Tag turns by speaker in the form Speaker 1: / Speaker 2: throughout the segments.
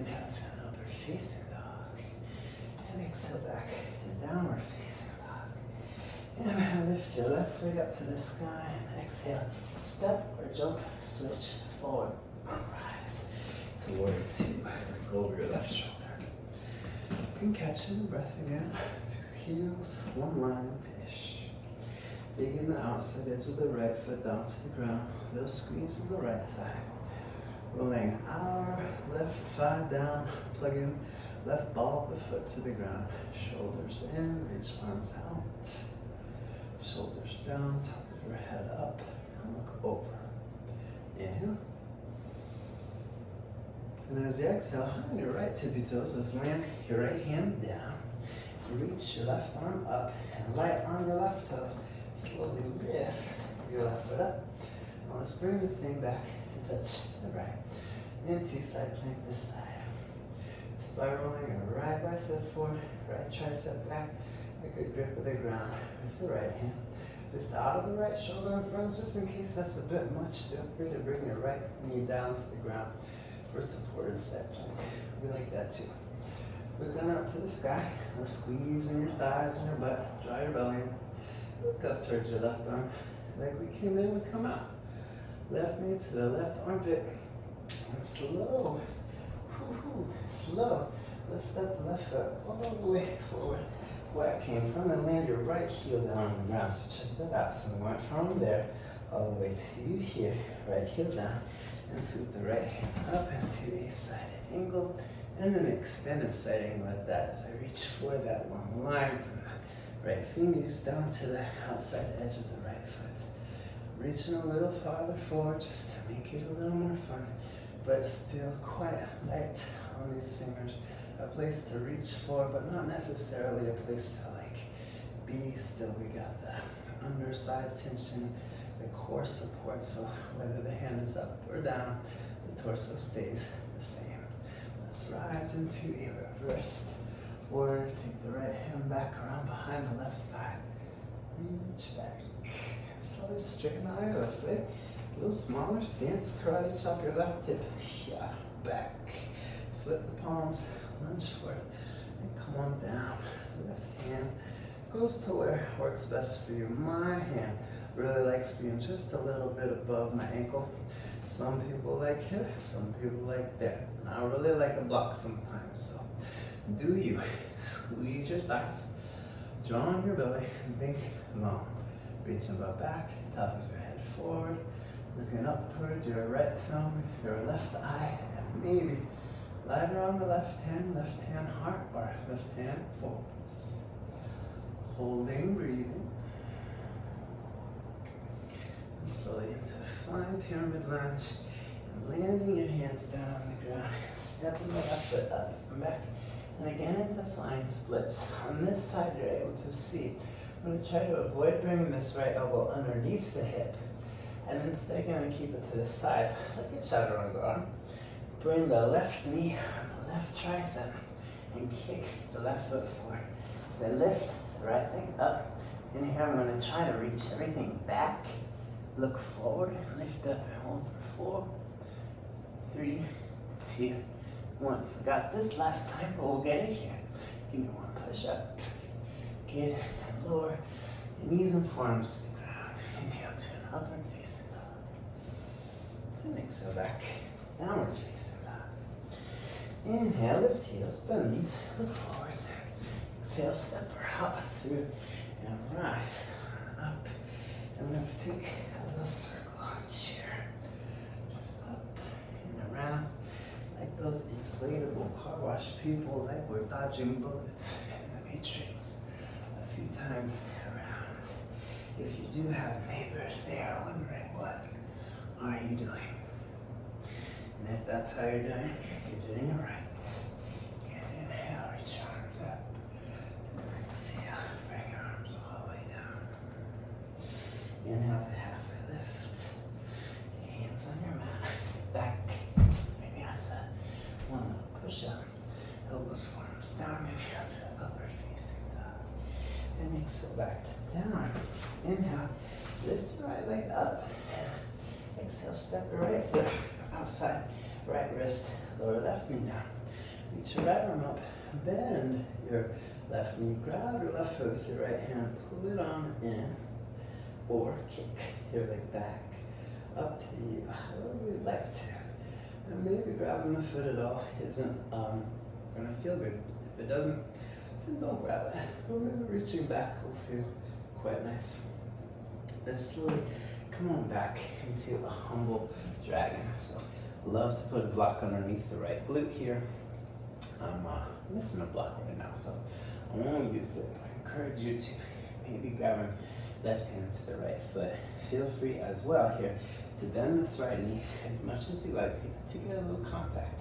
Speaker 1: Inhale to an upward facing dog. And exhale back to downward facing dog. Inhale, lift your left leg up to the sky. And exhale, step or jump, switch forward. Rise to warrior two. Go over your left shoulder. And catching the breath again. Two heels, one line-ish. Digging the outside edge of the right foot down to the ground. Little squeeze of the right thigh. Rolling our left thigh down. Plugging left ball of the foot to the ground. Shoulders in, reach arms out. Shoulders down, top of your head up. And look over. Inhale. And as you exhale, on your right tippy toes, just land your right hand down. Reach your left arm up and light on your left toes. Slowly lift your left foot up. Now let's bring the thing back to touch the right. Into side plank this side. Spiraling your right bicep forward, right tricep back. A good grip of the ground with the right hand. Lift out of the right shoulder in front, just in case that's a bit much. Feel free to bring your right knee down to the ground for supported side plank. We like that too. Looking up to the sky. No squeeze in your thighs and your butt. Draw your belly in. Look up towards your left arm. Like we came in, we come out. Left knee to the left armpit. And slow. Slow. Let's step the left foot all the way forward where it came from and land your right heel down on the ground. So check that out. So we went from there all the way to here. Right heel down. And scoop the right hand up into a sided angle. And an extended side angle like that as I reach for that long line from the right fingers down to the outside edge of the right foot. Reaching a little farther forward just to make it a little more fun, but still quite light on these fingers. A place to reach for, but not necessarily a place to like be still. We got the underside tension, the core support, so whether the hand is up or down, the torso stays the same. Let's rise into a reversed warrior. Take the right hand back around behind the left thigh. Reach back. Slowly straighten out your left leg. A little smaller stance. Karate chop your left hip. Yeah, back. Flip the palms. Lunge forward. And come on down. Left hand goes to where works best for you. My hand really likes being just a little bit above my ankle. Some people like here, some people like there. And I really like a block sometimes, so do you. Squeeze your thighs, draw on your belly, and think long. Reaching about back, top of your head forward, looking up towards your right thumb with your left eye, and maybe lighter on the left hand heart, or left hand forwards. Holding, breathing. And slowly into a flying pyramid lunge, and landing your hands down on the ground, stepping the left foot up and back, and again into flying splits. On this side, you're able to see. I'm going to try to avoid bringing this right elbow underneath the hip, and instead going to keep it to the side, like a chaturanga. Bring the left knee on the left tricep, and kick the left foot forward. As I lift the right leg up, and here I'm going to try to reach everything back. Look forward, lift up, and hold for 4, 3, 2, 1. Forgot this last time, but we'll get it here. Give me one push up. Get and lower your knees and forearms to the ground. Inhale to an upward facing dog. And exhale back, downward facing dog. Inhale, lift heels, bend knees, look forwards. Exhale, step or hop through and rise up. And let's take a little circle chair. Just up and around, like those inflatable car wash people, like we're dodging bullets in the Matrix a few times around. If you do have neighbors, they are wondering, what are you doing? And if that's how you're doing it right. And inhale, reach your arms up. And exhale, bring your arms all the way down. Inhale to halfway lift. Hands on your mat. Back. Vinyasa. One little push up. Elbows, forearms down. Inhale to upward facing dog. And exhale back to down. Inhale. Lift your right leg up. Exhale, step your right foot outside right wrist, lower left knee down. Reach your right arm up, bend your left knee, grab your left foot with your right hand, pull it on in, or kick your leg back up to you, however you'd like to. And maybe grabbing the foot at all isn't gonna feel good. If it doesn't, then don't grab it. But maybe reaching back will feel quite nice. Let's slowly come on back into a humble dragon. So love to put a block underneath the right glute here. I'm missing a block right now, so I won't use it. I encourage you to maybe grabbing left hand to the right foot. Feel free as well here to bend this right knee as much as you like to get a little contact.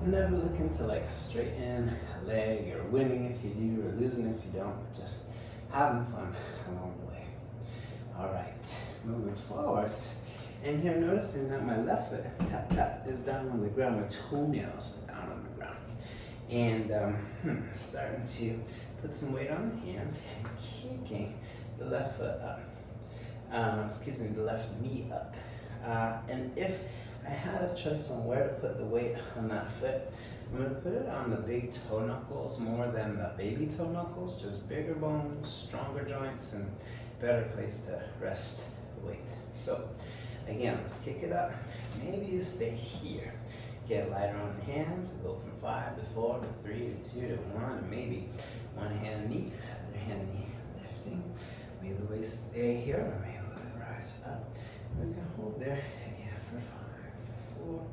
Speaker 1: I'm never looking to like straighten a leg or winning if you do or losing if you don't, just having fun along the way. All right, moving forwards. And here noticing that my left foot, tap tap, is down on the ground, my toenails are down on the ground. And starting to put some weight on the hands and kicking the left foot up. The left knee up. And if I had a choice on where to put the weight on that foot, I'm going to put it on the big toe knuckles more than the baby toe knuckles, just bigger bones, stronger joints, and better place to rest the weight. So again, let's kick it up. Maybe you stay here. Get lighter on the hands, go from 5 to 4 to 3 to 2 to 1, and maybe one hand knee, other hand knee lifting. Maybe we stay here, or maybe we rise up. We can hold there again for 5, 4,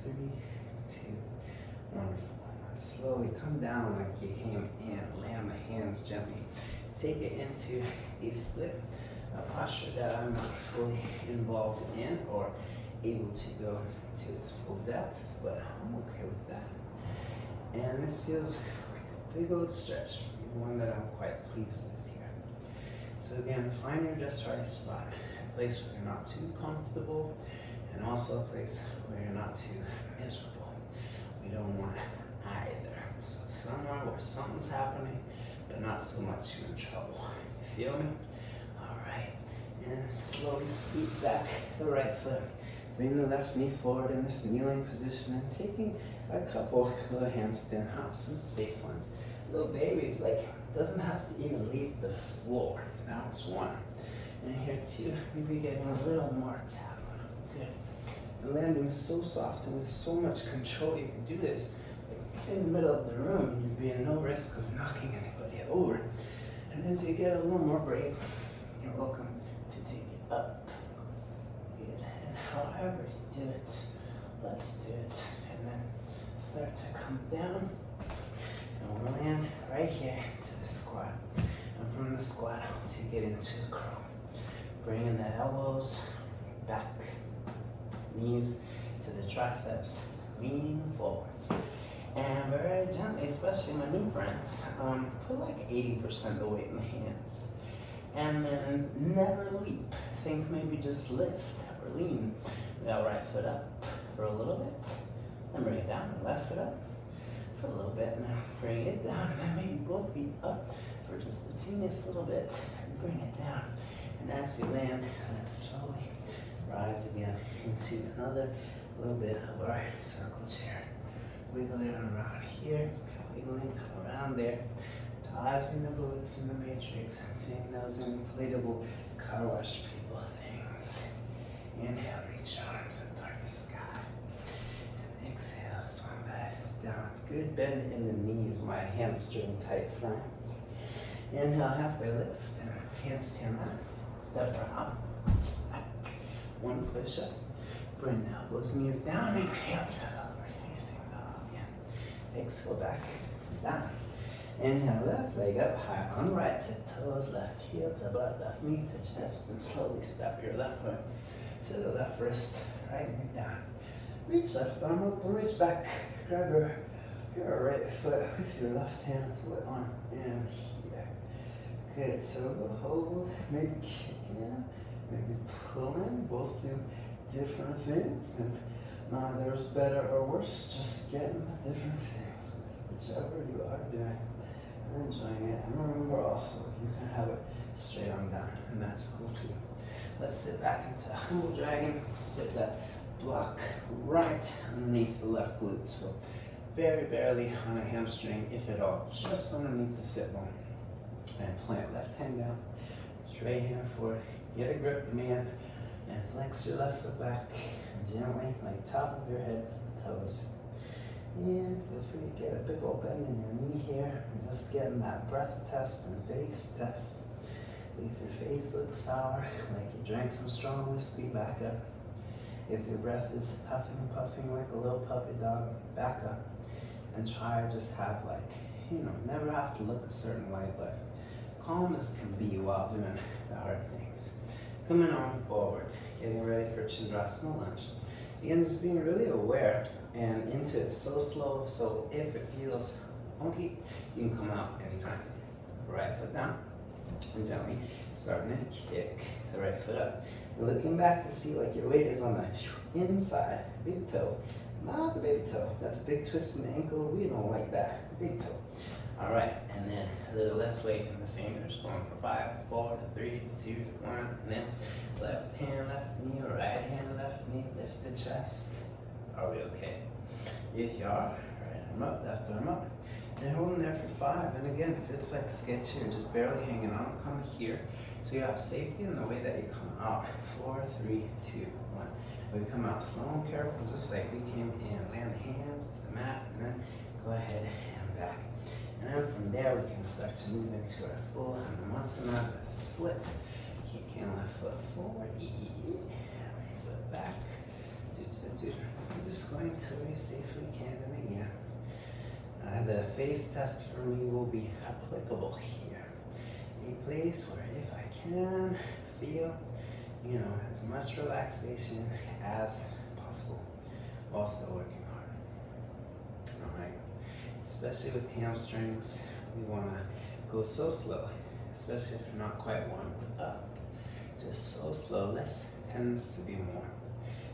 Speaker 1: 3, 2, wonderful. Let's slowly come down like you came in. Land the hands gently. Take it into a split, a posture that I'm not fully involved in or able to go to its full depth, but I'm okay with that. And this feels like a big old stretch, one that I'm quite pleased with here. So again, find your just right spot, a place where you're not too comfortable, and also a place where you're not too miserable. We don't want either. So somewhere where something's happening, but not so much you're in trouble. You feel me? All right. And slowly scoot back the right foot. Bring the left knee forward in this kneeling position and taking a couple little handstand hops, some safe ones. Little babies, like, doesn't have to even leave the floor. That was one. And here two, maybe getting a little more tap. Good. The landing is so soft and with so much control, you can do this like, in the middle of the room, and you'd be at no risk of knocking anybody over. And as you get a little more brave, you're welcome to take it up. Good. And however you do it, let's do it. And then start to come down. And we'll land right here to the squat. And from the squat, we'll take it into the crow. Bringing the elbows back, knees to the triceps, leaning forwards. And very gently, especially my new friends, put like 80% of the weight in the hands. And then never leap. Think maybe just lift or lean. Now right foot up for a little bit, then bring it down. Left foot up for a little bit, and then bring it down. And then maybe both feet up for just the teeniest little bit, and bring it down. And as we land, let's slowly rise again into another little bit of our circle chair. Wiggling around here, wiggling around there, dodging the bullets in the matrix, and seeing those inflatable car wash people things. Inhale, reach arms up towards the sky. And exhale, swan dive down. Good bend in the knees, my hamstring tight friends. Inhale, halfway lift, and handstand up. Step around, back, one push up. Bring the elbows, knees down, inhale to upward facing dog. Exhale back, down. Inhale, left leg up high on right tip toes, left heel to butt, left knee to chest, and slowly step your left foot to the left wrist, right knee down. Reach left arm up and reach back. Grab your right foot with your left hand, put on in here. Good, so we'll hold, maybe kicking, maybe pulling, both do different things, and neither's better or worse, just getting the different things, whichever you are doing and enjoying it. And remember also, you can have it straight on down, and that's cool too. Let's sit back into humble dragon, sit that block right underneath the left glute. So very barely on a hamstring, if at all, just underneath the sit bone. And plant left hand down, right hand forward, get a grip, man, and flex your left foot back gently, like top of your head to the toes. And feel free to get a big old bend in your knee here, and just getting that breath test and face test. If your face looks sour, like you drank some strong whiskey, back up. If your breath is puffing and puffing like a little puppy dog, back up. And try to just have never have to look a certain way, but calm as can be while doing the hard things. Coming on forwards, getting ready for Chandrasana lunge. Again, just being really aware and into it so slow, so if it feels funky, you can come out anytime. Right foot down, and gently starting to kick the right foot up. And looking back to see like your weight is on the inside, big toe, not the baby toe. That's a big twist in the ankle, we don't like that, big toe. All right, and then a little less weight in the fingers, going from 5 to 4 to 3 to 2 to 1, and then left hand, left knee, right hand, left knee, lift the chest. Are we okay? If you are, right arm up, left arm up, and holding there for 5. And again, if it's like sketchy or just barely hanging on, come here. So you have safety in the way that you come out. 4, 3, 2, 1. We come out slow and careful, just like we came in. Land the hands to the mat, and then go ahead and back. And then from there, we can start to move into our full Hanumasana split. Kicking left foot forward, right foot back. I'm just going to where you safely can, and again. The face test for me will be applicable here. A place where if I can feel, as much relaxation as possible while still working hard. All right. Especially with hamstrings, we want to go so slow, especially if you're not quite warmed up. Just so slow, less tends to be more.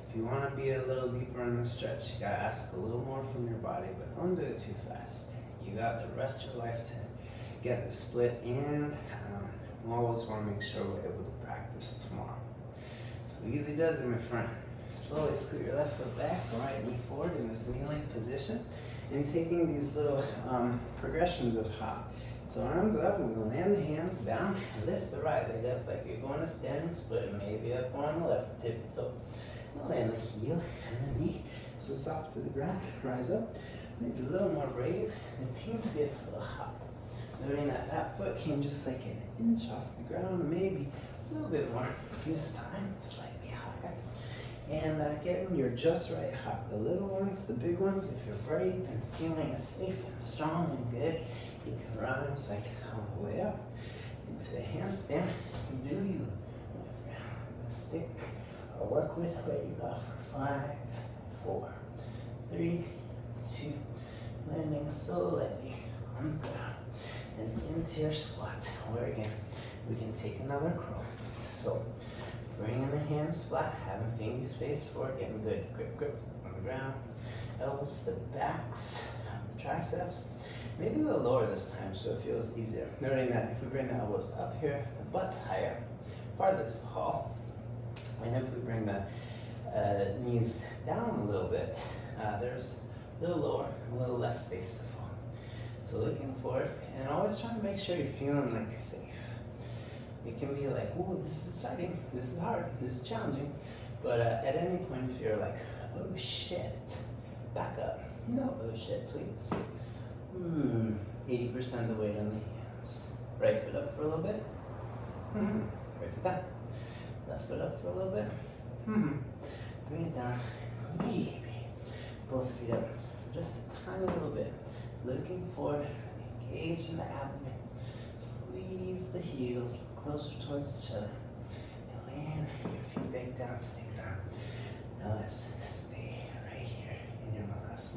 Speaker 1: If you want to be a little deeper in the stretch, you gotta ask a little more from your body, but don't do it too fast. You got the rest of your life to get the split, and we always want to make sure we're able to practice tomorrow. So easy does it, my friend. Slowly scoot your left foot back, right knee forward in this kneeling position. And taking these little progressions of hop. So arms up, we're going to land the hands down, and lift the right leg up like you're going to standing split, maybe up on the left tip toe. Land the heel and the knee, so soft to the ground, rise up, maybe a little more brave, and teamsiest little hop. Noting that that foot came just like an inch off the ground, maybe a little bit more, this time slightly higher. And getting your just right hop. The little ones, the big ones, if you're brave and feeling safe and strong and good, you can rise like all the way up into a handstand. Do you stick or work with what you got for 5, 4, 3, 2, landing slowly on the ground and into your squat. Where again, we can take another crow. So bringing the hands flat, having fingers face forward, getting good grip on the ground. Elbows to the backs of the triceps. Maybe a little lower this time so it feels easier. Noting that if we bring the elbows up here, the butt's higher, farther to the hall. And if we bring the knees down a little bit, there's a little lower, a little less space to fall. So looking forward, and always trying to make sure you're feeling like safe. It can be like, oh, this is exciting, this is hard, this is challenging. But at any point, if you're like, oh shit, back up. No, oh shit, please. 80% of the weight on the hands. Right foot up for a little bit. Right foot down. Left foot up for a little bit. Bring it down. Maybe. Both feet up. Just a tiny little bit. Looking forward. Engage in the abdomen. Squeeze the heels closer towards each other. And land your feet back down to the ground. Now let's stay right here in your Malasana.